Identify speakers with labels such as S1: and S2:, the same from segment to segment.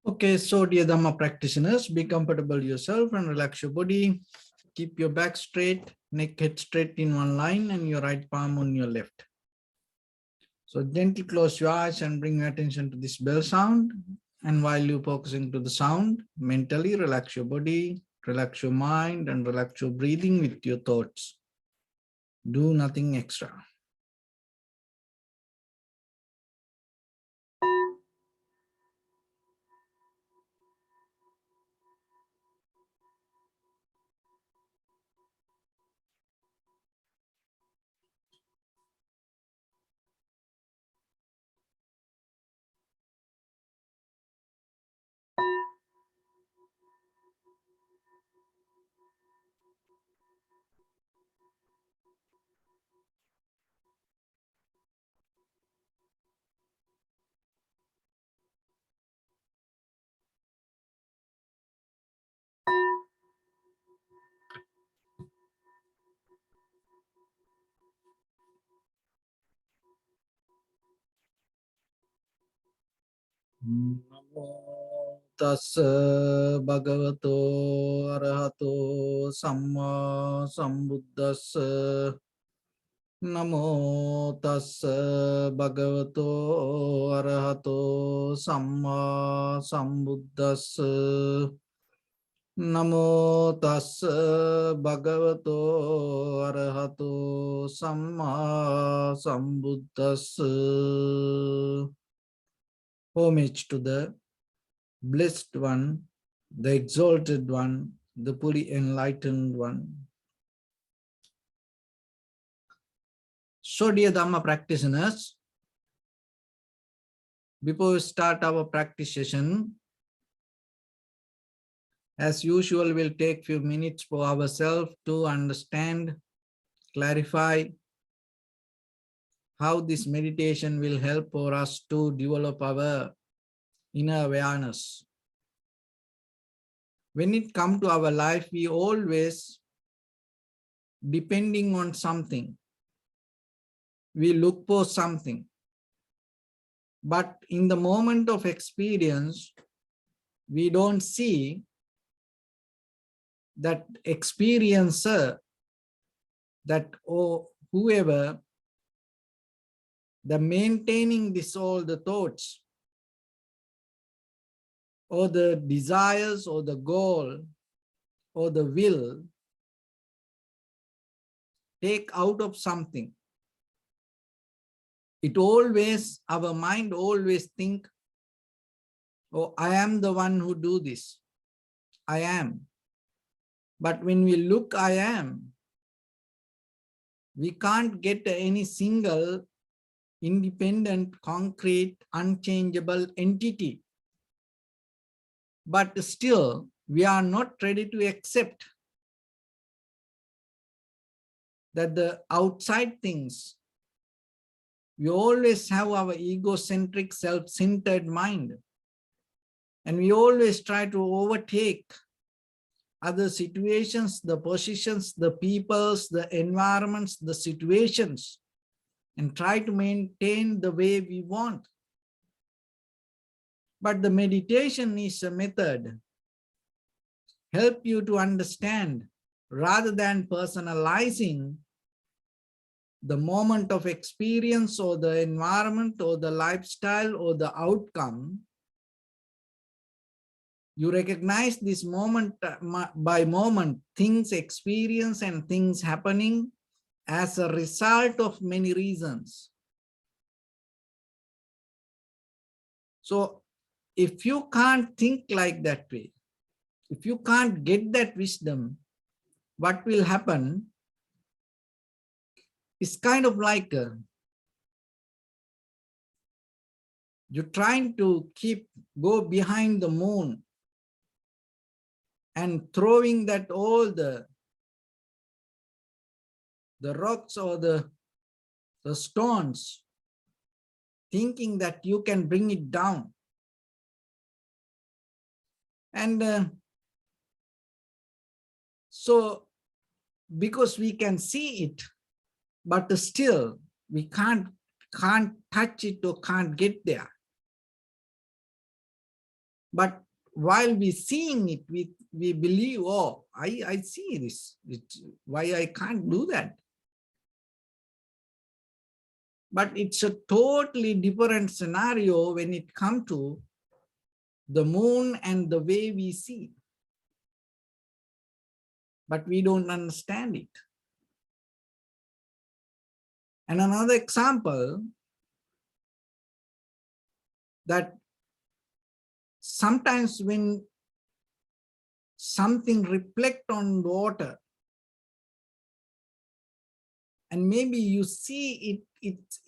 S1: Okay, so dear Dharma practitioners, be comfortable yourself and relax your body. Keep your back straight, neck head straight in one line and your right palm on your left. So gently close your eyes and bring your attention to this bell sound. And while you're focusing to the sound, mentally relax your body, relax your mind and relax your breathing with your thoughts. Do nothing extra. Namo tassa bhagavato arahato samma sambuddhassa. Namo tassa bhagavato arahato samma sambuddhassa. Namo tassa bhagavato arahato samma sambuddhassa. Homage to the Blessed One, the Exalted One, the fully enlightened One. So dear Dhamma practitioners, before we start our practice session, as usual, we'll take few minutes for ourselves to understand, clarify how this meditation will help for us to develop our inner awareness. When it comes to our life, we always depending on something. We look for something. But in the moment of experience, we don't see that experiencer, that whoever, the maintaining this all the thoughts or the desires or the goal or the will take out of something. It always, our mind always think, oh, I am the one who do this. I am. But when we look, I am, we can't get any single independent, concrete, unchangeable entity. But still, we are not ready to accept that the outside things, we always have our egocentric, self-centered mind. And we always try to overtake other situations, the positions, the peoples, the environments, the situations, and try to maintain the way we want. But the meditation is a method, help you to understand rather than personalizing the moment of experience or the environment or the lifestyle or the outcome. You recognize this moment by moment, things experience and things happening as a result of many reasons. So if you can't think like that way, if you can't get that wisdom, what will happen is kind of like you're trying to go behind the moon and throwing that all the rocks or the stones, thinking that you can bring it down. And so because we can see it, but still we can't touch it or can't get there. But while we seeing it, we believe, oh, I see this. Why I can't do that? But it's a totally different scenario when it comes to the moon and the way we see. But we don't understand it. And another example, that sometimes when something reflect on water, and maybe you see it's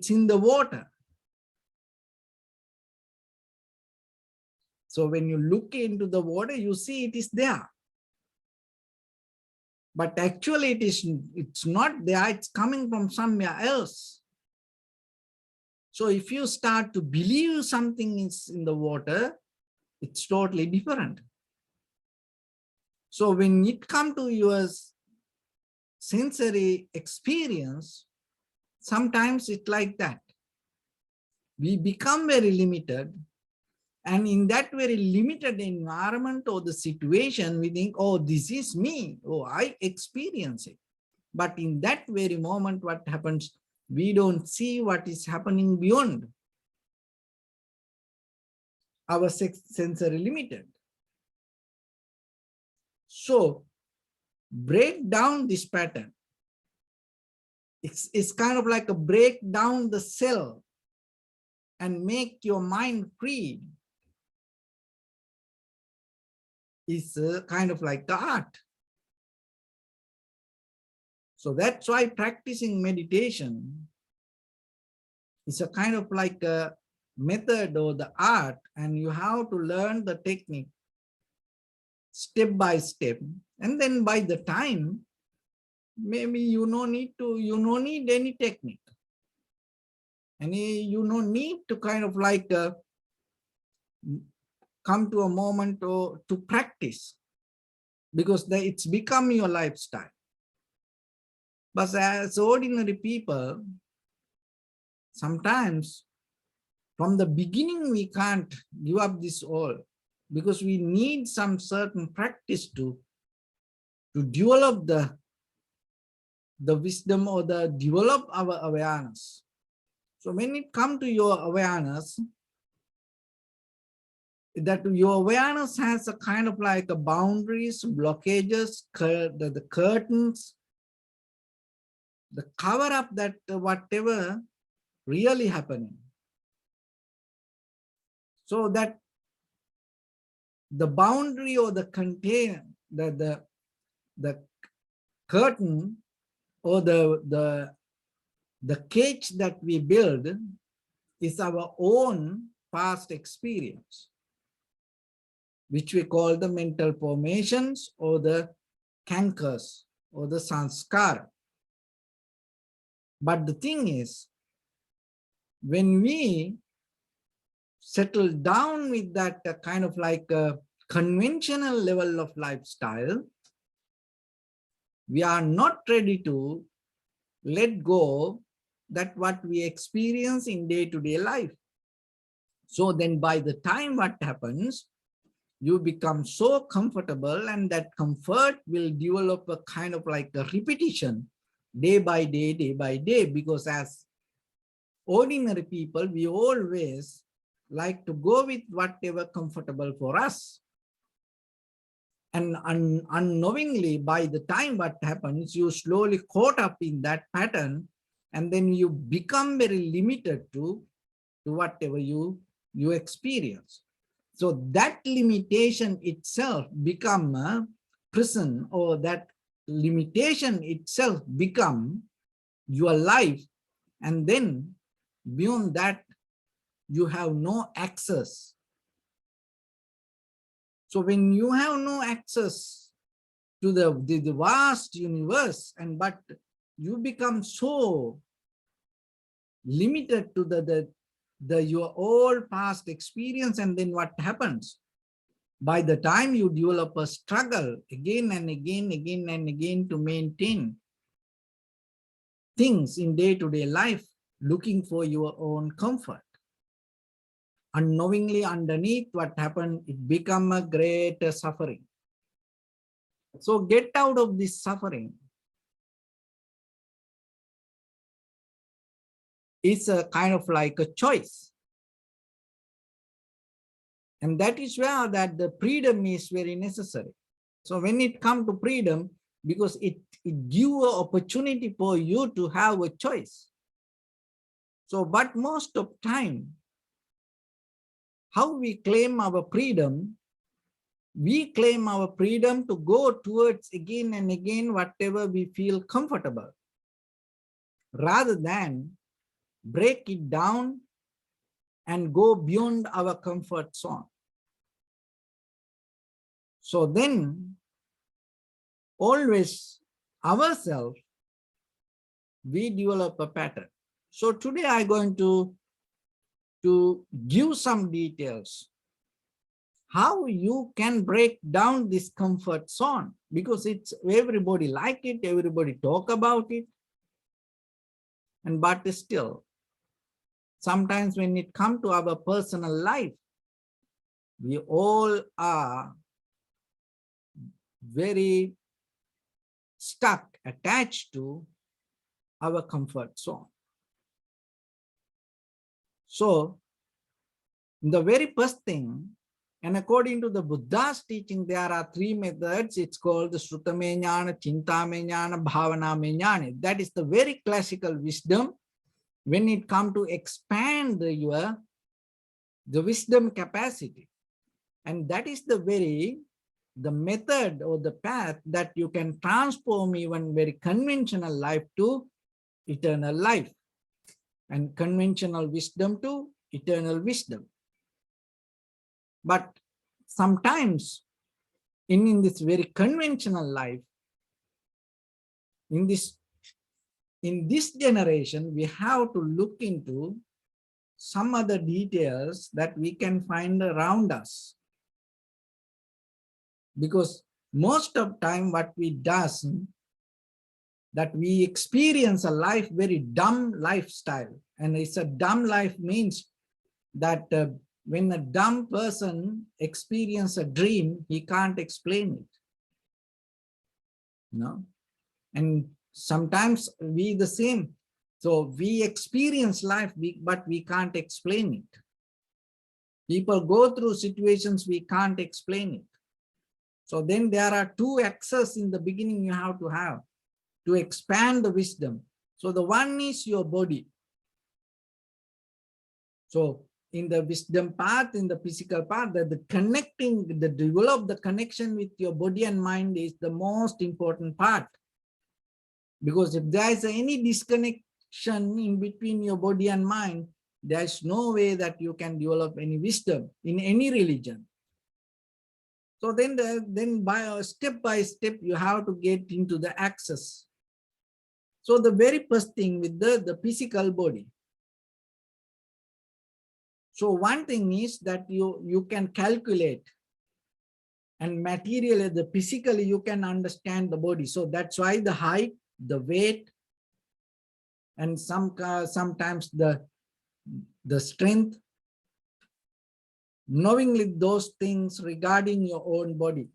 S1: in the water. So when you look into the water, you see it is there. But actually it's not there, it's coming from somewhere else. So if you start to believe something is in the water, it's totally different. So when it comes to your sensory experience, sometimes it's like that. We become very limited, and in that very limited environment or the situation, we think, oh, this is me, oh, I experience it. But in that very moment, what happens? We don't see what is happening beyond our sensory limited. So break down this pattern. It's kind of like a break down the cell and make your mind free. It's kind of like the art. So that's why practicing meditation is a kind of like a method or the art, and you have to learn the technique step by step. And then by the time, maybe you no need any technique. And you no need to kind of like come to a moment or to practice, because it's become your lifestyle. But as ordinary people, sometimes from the beginning, we can't give up this all, because we need some certain practice to develop the wisdom or develop our awareness. So when it comes to your awareness, that your awareness has a kind of like a boundaries, blockages, the curtains, the cover up that whatever really happening. So that the boundary or the container, the curtain or the cage that we build is our own past experience, which we call the mental formations or the cankers or the sanskara. But the thing is, when we settle down with that kind of like a conventional level of lifestyle, we are not ready to let go that what we experience in day-to-day life. So then by the time what happens, you become so comfortable, and that comfort will develop a kind of like a repetition day by day, because as ordinary people, we always like to go with whatever comfortable for us. And unknowingly, by the time what happens, you slowly caught up in that pattern, and then you become very limited to whatever you experience. So that limitation itself become a prison, or that limitation itself become your life. And then beyond that, you have no access. So when you have no access to the vast universe, but you become so limited to your all past experience, and then what happens? By the time you develop a struggle again and again to maintain things in day-to-day life, looking for your own comfort. unknowingly underneath, what happened? It become a great suffering. So get out of this suffering. It's a kind of like a choice. And that is where that the freedom is very necessary. So when it comes to freedom, because it gives an opportunity for you to have a choice. So, but most of time, how we claim our freedom, we claim our freedom to go towards again and again whatever we feel comfortable, rather than break it down and go beyond our comfort zone. So then, always ourselves, we develop a pattern. So today I'm going to give some details how you can break down this comfort zone, because it's everybody like it, everybody talk about it, and but still, sometimes when it comes to our personal life, we all are very stuck, attached to our comfort zone. So the very first thing, and according to the Buddha's teaching, there are three methods. It's called the Srutame Jnana, Chintame Jnana, Bhavaname Jnana. That is the very classical wisdom when it comes to expand the wisdom capacity. And that is the method or the path that you can transform even very conventional life to eternal life, and conventional wisdom to eternal wisdom. But sometimes in this very conventional life, in this generation, we have to look into some other details that we can find around us. Because most of time what we does, that we experience a life, very dumb lifestyle. And it's a dumb life means that when a dumb person experiences a dream, he can't explain it. No? And sometimes we the same. So we experience life, but we can't explain it. People go through situations we can't explain it. So then there are two access in the beginning you have to expand the wisdom. So the one is your body. So in the wisdom path, in the physical path, develop the connection with your body and mind is the most important part. Because if there is any disconnection in between your body and mind, there is no way that you can develop any wisdom in any religion. So then by step, you have to get into the access. So the very first thing with the physical body. So one thing is that you can calculate, and materially, the physically you can understand the body. So that's why the height, the weight, and sometimes the strength, knowingly those things regarding your own body.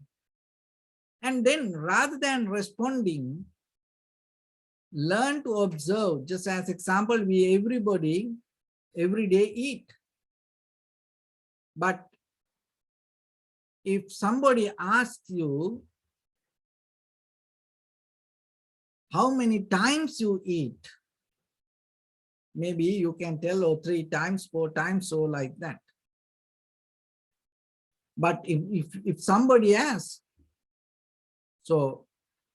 S1: And then rather than responding, learn to observe. Just as example, everybody every day eat. But if somebody asks you how many times you eat, maybe you can tell 3 times, 4 times, so like that. But if somebody asks, so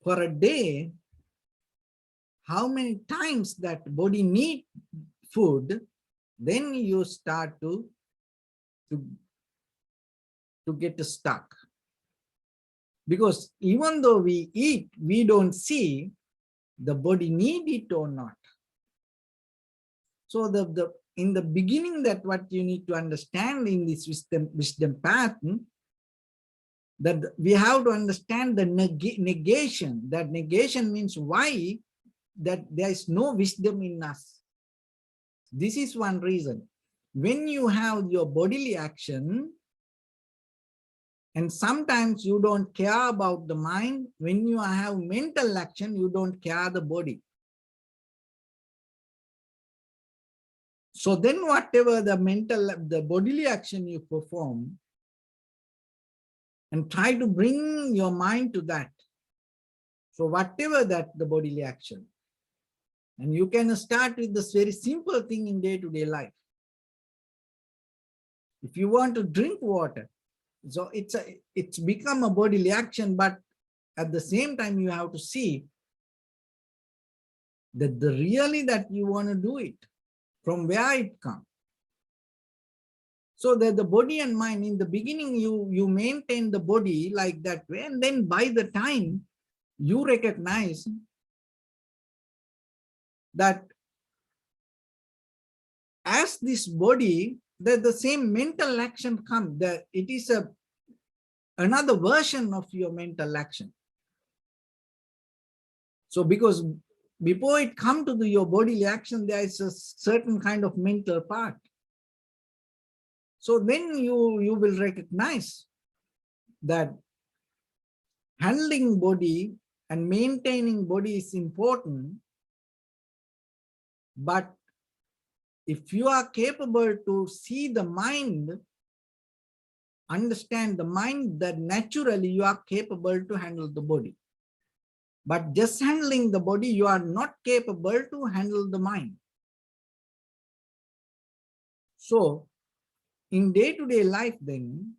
S1: for a day, how many times that body need food, then you start to get stuck. Because even though we eat, we don't see the body need it or not. So in the beginning, that what you need to understand in this wisdom path, that we have to understand the negation. That negation means why that there is no wisdom in us. This is one reason. when you have your bodily action, and sometimes you don't care about the mind, when you have mental action, you don't care the body. So then whatever the bodily action you perform, and try to bring your mind to that. So whatever that the bodily action, and you can start with this very simple thing in day-to-day life. If you want to drink water, so it's become a bodily action, but at the same time you have to see that the really that you want to do it, from where it comes. So that the body and mind, in the beginning you maintain the body like that way, and then by the time you recognize that as this body, that the same mental action comes, that it is another version of your mental action. So because before it come to your bodily action, there is a certain kind of mental part. So then you will recognize that handling body and maintaining body is important, but if you are capable to see the mind, understand the mind, that naturally you are capable to handle the body. But just handling the body, you are not capable to handle the mind. So in day-to-day life then,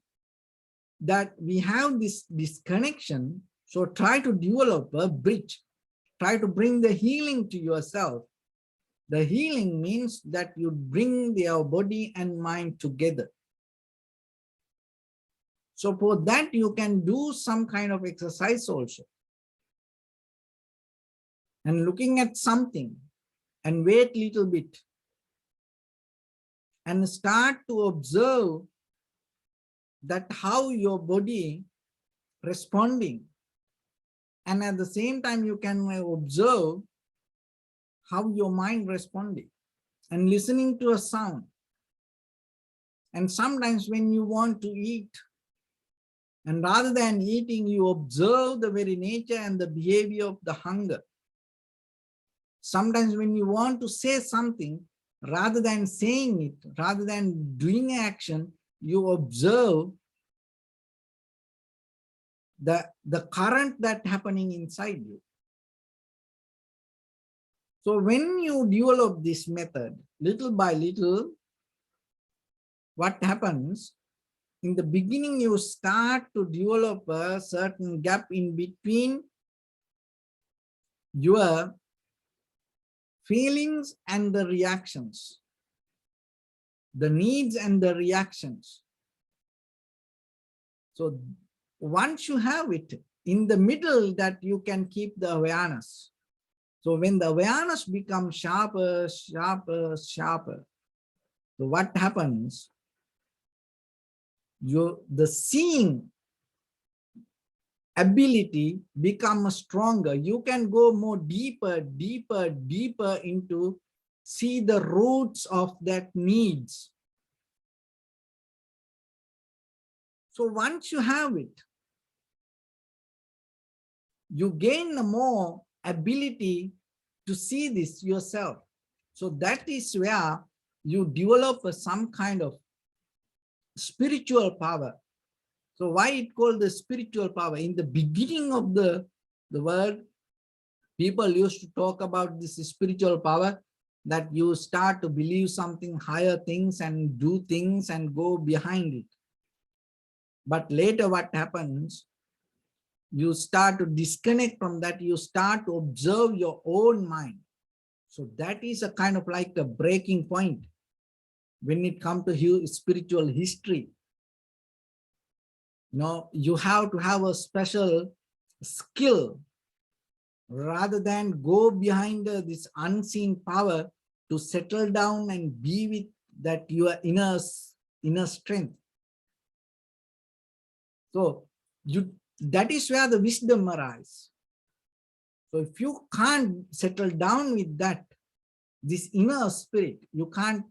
S1: that we have this connection, so try to develop a bridge, try to bring the healing to yourself. The healing means that you bring your body and mind together. So for that you can do some kind of exercise also. And looking at something and wait a little bit and start to observe that how your body responding, and at the same time you can observe how your mind responding, and listening to a sound. And sometimes when you want to eat, and rather than eating, you observe the very nature and the behavior of the hunger. Sometimes when you want to say something, rather than saying it, rather than doing action, you observe the current that happening inside you. So when you develop this method, little by little, what happens, in the beginning, you start to develop a certain gap in between your feelings and the reactions, the needs and the reactions. So once you have it in the middle, that you can keep the awareness. So when the awareness becomes sharper, sharper, sharper, so what happens? The seeing ability becomes stronger. You can go more deeper, deeper, deeper into see the roots of that needs. So once you have it, you gain more ability to see this yourself. So that is where you develop some kind of spiritual power. So why it called the spiritual power? In the beginning of the world, people used to talk about this spiritual power, that you start to believe something higher things and do things and go behind it. But later what happens? You start to disconnect from that. You start to observe your own mind. So that is a kind of like a breaking point when it comes to spiritual history. You have to have a special skill rather than go behind this unseen power to settle down and be with that your inner strength. So that is where the wisdom arises. So if you can't settle down with that, this inner spirit, you can't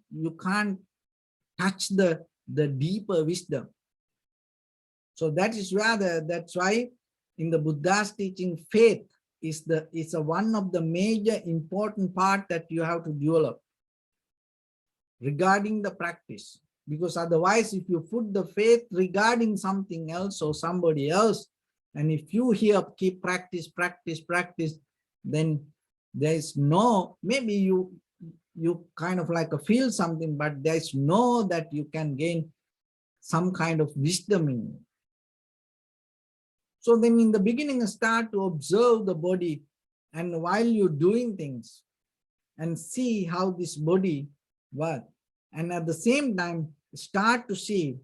S1: touch the deeper wisdom. So that is where that's why in the Buddha's teaching, faith is one of the major important part that you have to develop regarding the practice. Because otherwise, if you put the faith regarding something else or somebody else, and if you here keep practice, then there is no, maybe you kind of like feel something, but there is no that you can gain some kind of wisdom in you. So then in the beginning, start to observe the body, and while you're doing things and see how this body works. And at the same time, start to see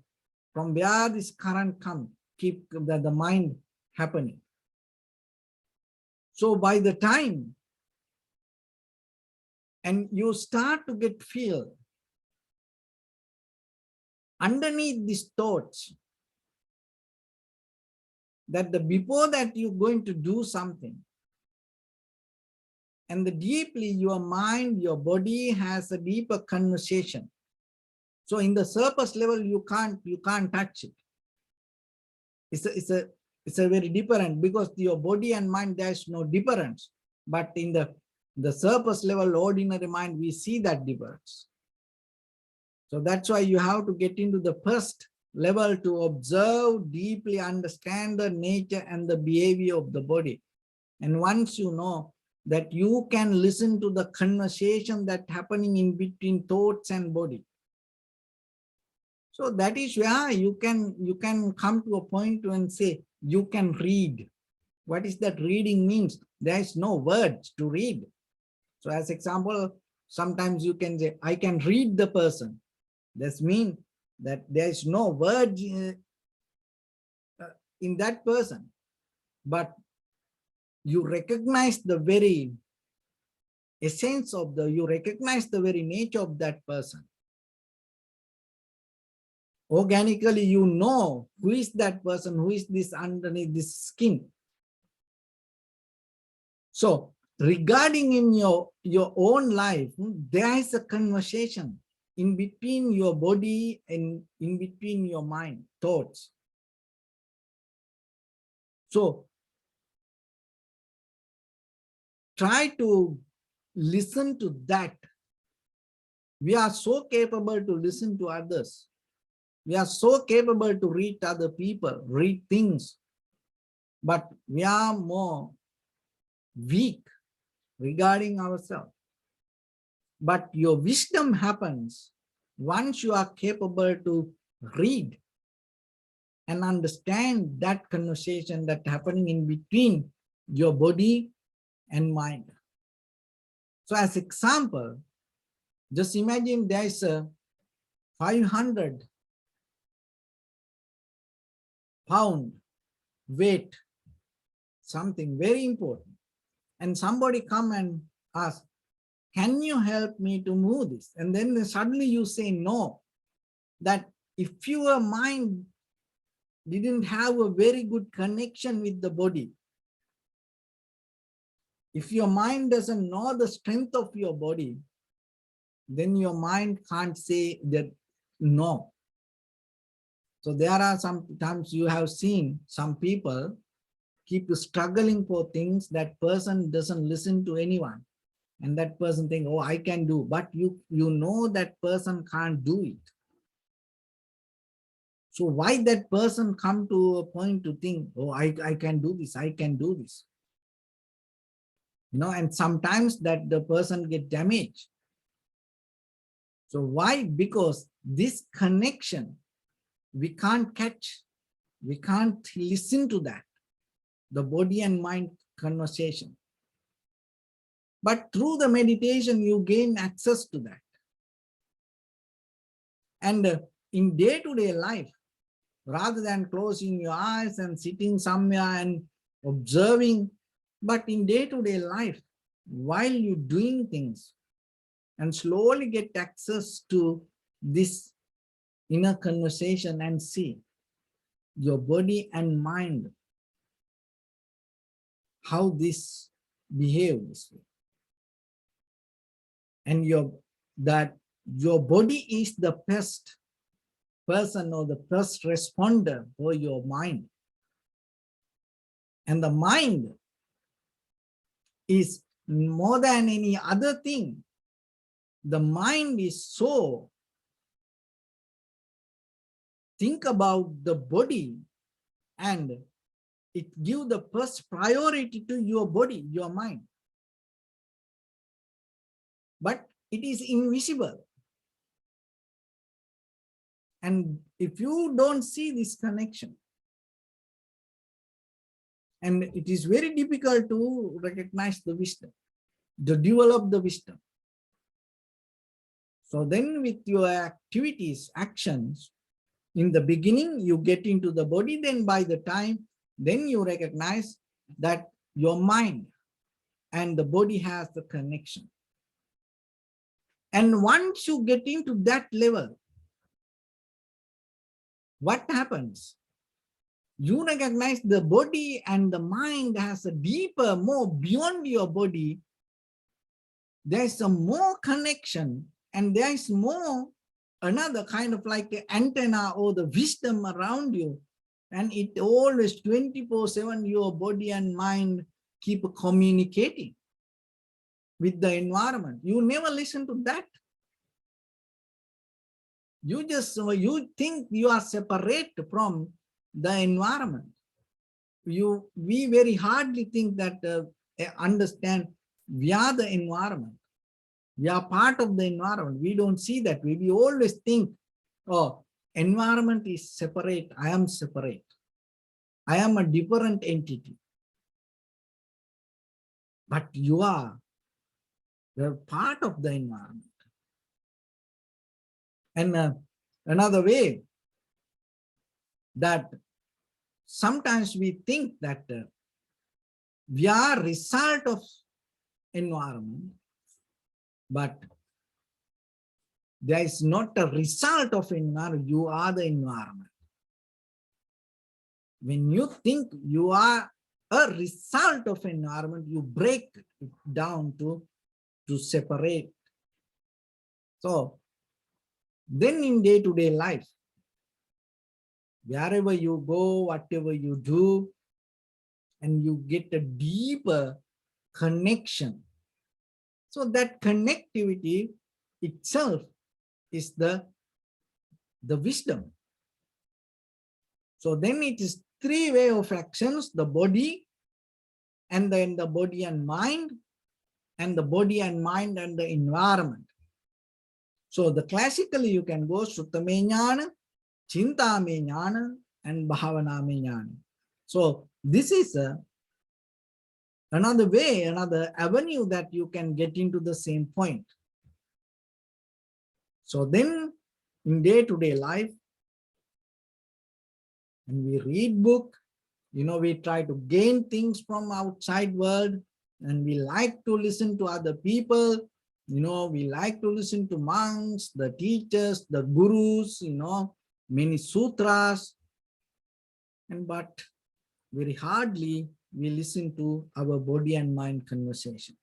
S1: from where this current comes, keep the mind happening. So by the time, and you start to get feel underneath these thoughts, that before that you're going to do something, and deeply your mind, your body has a deeper conversation. So in the surface level, you can't touch it. It's a very different, because your body and mind, there's no difference. But in the surface level, ordinary mind, we see that difference. So that's why you have to get into the first level to observe, deeply understand the nature and the behavior of the body. And once you know that, you can listen to the conversation that's happening in between thoughts and body. So that is where you can come to a point and say, you can read. What is that reading means? There is no words to read. So as example, sometimes you can say, I can read the person. This means that there is no word in that person, but you recognize the very essence of you recognize the very nature of that person. Organically, you know who is that person, who is this underneath this skin. So regarding in your own life, there is a conversation in between your body and in between your mind, thoughts. So try to listen to that. We are so capable to listen to others. We are so capable to read other people, read things, but we are more weak regarding ourselves. But your wisdom happens once you are capable to read and understand that conversation that's happening in between your body and mind. So as example, just imagine there is a 500-pound weight, something very important, and somebody come and ask, can you help me to move this? And then suddenly you say no. That if your mind didn't have a very good connection with the body, if your mind doesn't know the strength of your body, then your mind can't say that no. So there are sometimes you have seen some people keep struggling for things, that person doesn't listen to anyone. And that person think, oh, I can do, but you know that person can't do it. So why that person come to a point to think, oh, I can do this, I can do this. You know, and sometimes that the person get damaged. So why? Because this connection, we can't catch, we can't listen to that, the body and mind conversation. But through the meditation, you gain access to that. And in day-to-day life, rather than closing your eyes and sitting somewhere and observing, but in day-to-day life, while you're doing things, and slowly get access to this inner conversation and see your body and mind, how this behaves. And your body is the best person or the first responder for your mind. And the mind is more than any other thing. The mind is so, think about the body, and it gives the first priority to your body, your mind. But it is invisible. And if you don't see this connection, and it is very difficult to recognize the wisdom, to develop the wisdom. So then with your activities, actions, in the beginning, you get into the body, then by the time, then you recognize that your mind and the body has the connection. And once you get into that level, what happens? You recognize the body and the mind has a deeper, more beyond your body. There's a more connection, and there's more, another kind of like an antenna or the wisdom around you. And it always 24/7, your body and mind keep communicating with the environment. You never listen to that. You you think you are separate from the environment. We very hardly think that, understand we are the environment. We are part of the environment. We don't see that. We always think, oh, environment is separate. I am separate. I am a different entity. But you are part of the environment. And another way that sometimes we think that we are result of environment, but there is not a result of environment. You are the environment. When you think you are a result of environment, you break it down to separate. So then in day-to-day life, wherever you go, whatever you do, and you get a deeper connection. So that connectivity itself is the wisdom. So then it is three ways of actions: the body, and then the body and mind, and the body and mind and the environment. So the classically you can go Suttame Jnana, Chintame Jnana, and Bhavaname Jnana. So this is another way, another avenue that you can get into the same point. So then in day-to-day life, when we read book, we try to gain things from outside world, and we like to listen to other people. We like to listen to monks, the teachers, the gurus, many sutras, but very hardly we listen to our body and mind conversation.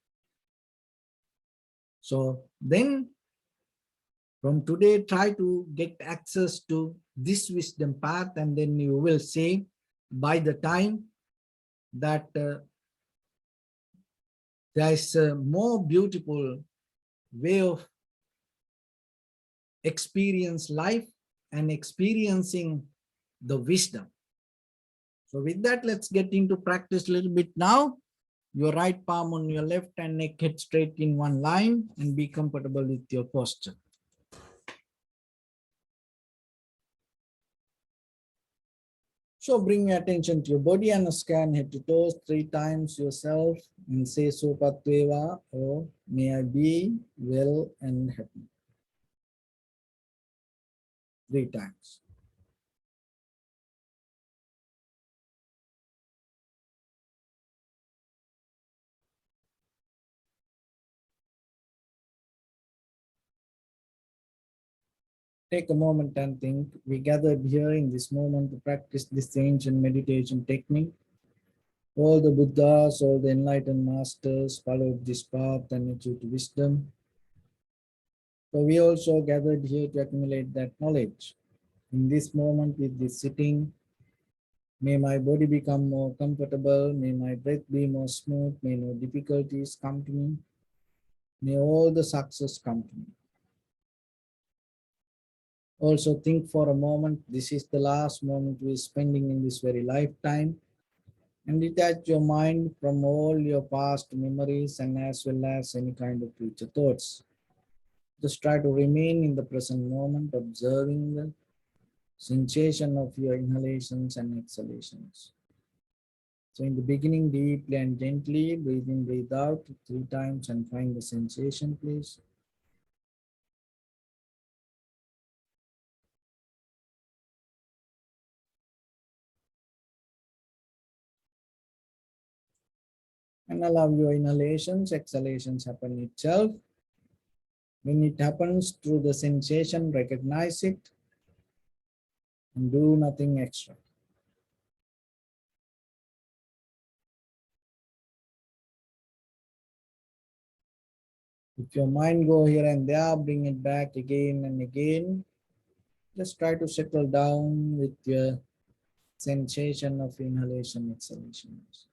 S1: So then from today, try to get access to this wisdom path, and then you will see by the time that there is a more beautiful way of experience life and experiencing the wisdom. So with that, let's get into practice a little bit now. Your right palm on your left and neck head straight in one line, and be comfortable with your posture. So bring your attention to your body and scan head to toes 3 times yourself and say Sopatveva, or may I be well and happy. 3 times. Take a moment and think. We gathered here in this moment to practice this ancient meditation technique. All the Buddhas, all the enlightened masters followed this path and achieved wisdom. So we also gathered here to accumulate that knowledge. In this moment with this sitting, may my body become more comfortable, may my breath be more smooth, may no difficulties come to me, may all the success come to me. Also think for a moment, this is the last moment we're spending in this very lifetime, and detach your mind from all your past memories and as well as any kind of future thoughts. Just try to remain in the present moment, observing the sensation of your inhalations and exhalations. So in the beginning, deeply and gently, breathe in, breathe out 3 times and find the sensation, please. And allow your inhalations, exhalations happen itself. When it happens through the sensation, recognize it and do nothing extra. If your mind go here and there, bring it back again and again. Just try to settle down with your sensation of inhalation, exhalations.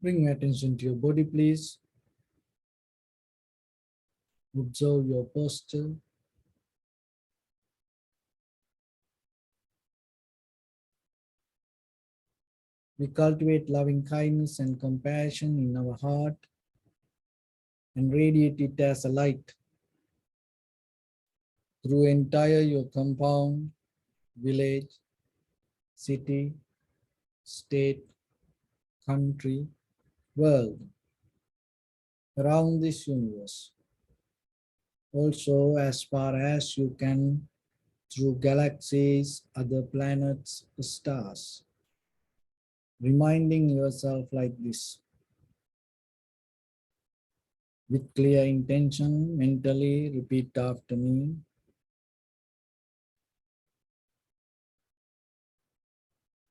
S1: Bring your attention to your body, please. Observe your posture. We cultivate loving kindness and compassion in our heart and radiate it as a light through entire your compound, village, city, state, country, world, around this universe. Also, as far as you can, through galaxies, other planets, stars, reminding yourself like this. With clear intention, mentally repeat after me.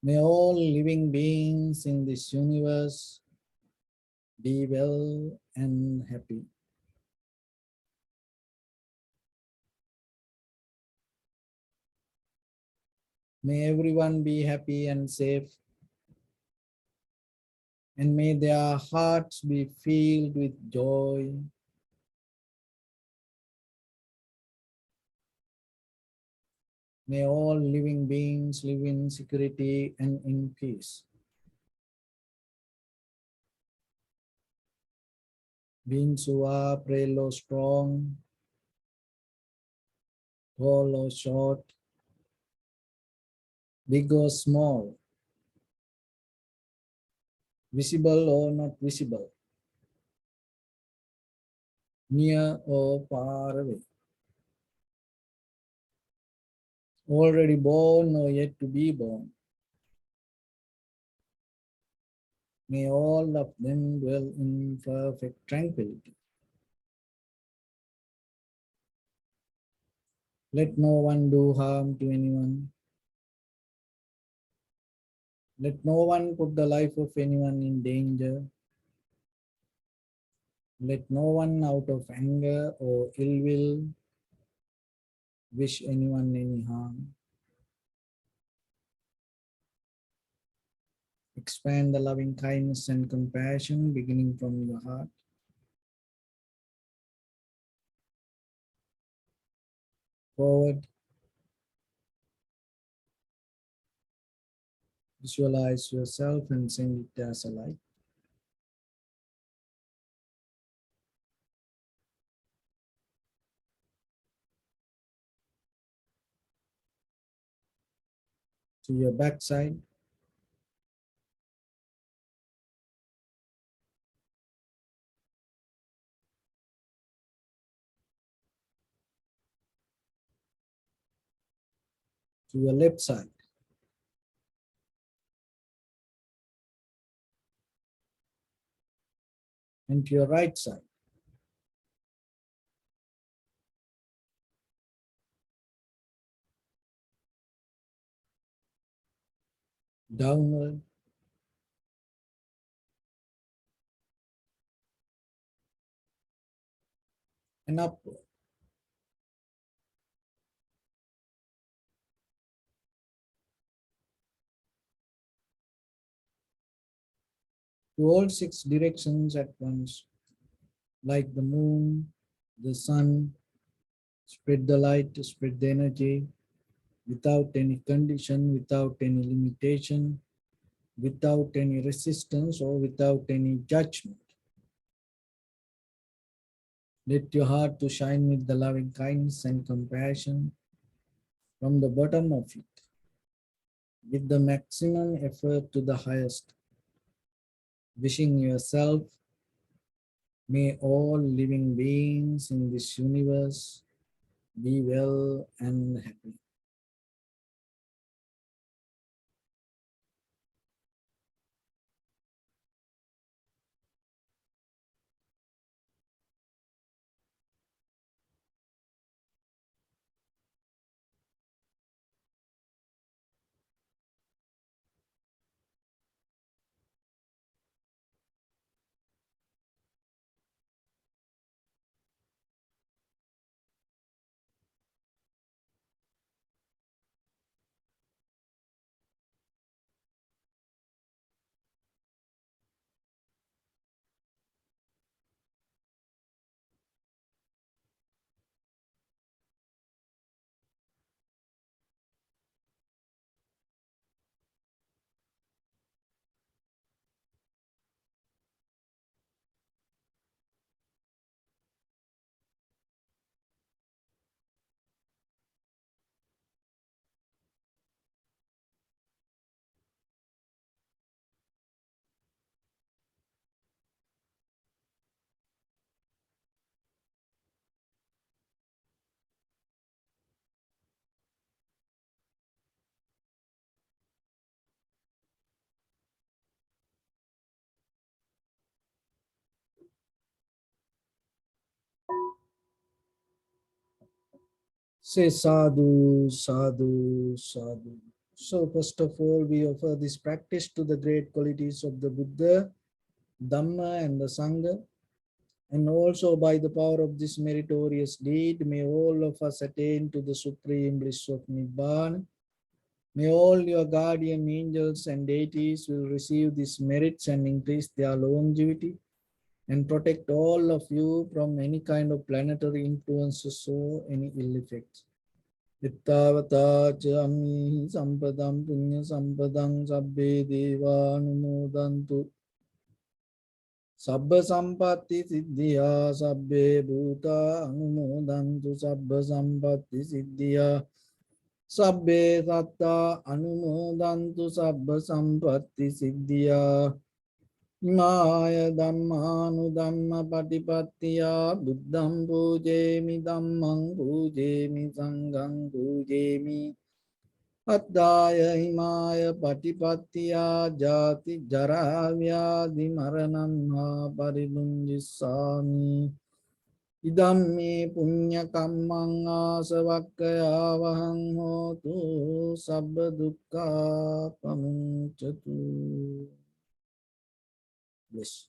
S1: May all living beings in this universe be well and happy. May everyone be happy and safe, and may their hearts be filled with joy. May all living beings live in security and in peace. Beings who are frail or strong, tall or short, big or small, visible or not visible, near or far away, already born or yet to be born. May all of them dwell in perfect tranquility. Let no one do harm to anyone. Let no one put the life of anyone in danger. Let no one out of anger or ill will wish anyone any harm. Expand the loving kindness and compassion beginning from your heart. Forward, visualize yourself and send it as a light. To your backside, to your left side, and to your right side. Downward and upward. To all six directions at once, like the moon, the sun, spread the light, spread the energy without any condition, without any limitation, without any resistance or without any judgment. Let your heart to shine with the loving kindness and compassion from the bottom of it, with the maximum effort to the highest, wishing yourself, may all living beings in this universe be well and happy. Say sadhu, sadhu, sadhu. So first of all, we offer this practice to the great qualities of the Buddha, Dhamma and the Sangha. And also by the power of this meritorious deed, may all of us attain to the supreme bliss of Nibbana. May all your guardian angels and deities will receive these merits and increase their longevity and protect all of you from any kind of planetary influences or any ill effects. Ittavata chami sampadam punya sampadam sabbe deva anumodantu sabba sampatti siddhya sabbe bhuta anumodantu sabba sampatti siddhya sabbe satta anumodantu sabba sampatti siddhya Maya Dhammanu Dhamma Patipattiya Buddham Pujemi Dhammam Pujemi Sangham Pujemi Addaya Himaya Patipattiya Jati Jaravyadi Maranam Paribunjisami Idam me punya kammang asavakkaya vahang hotu sabba dukkha pamuncatu. Yes.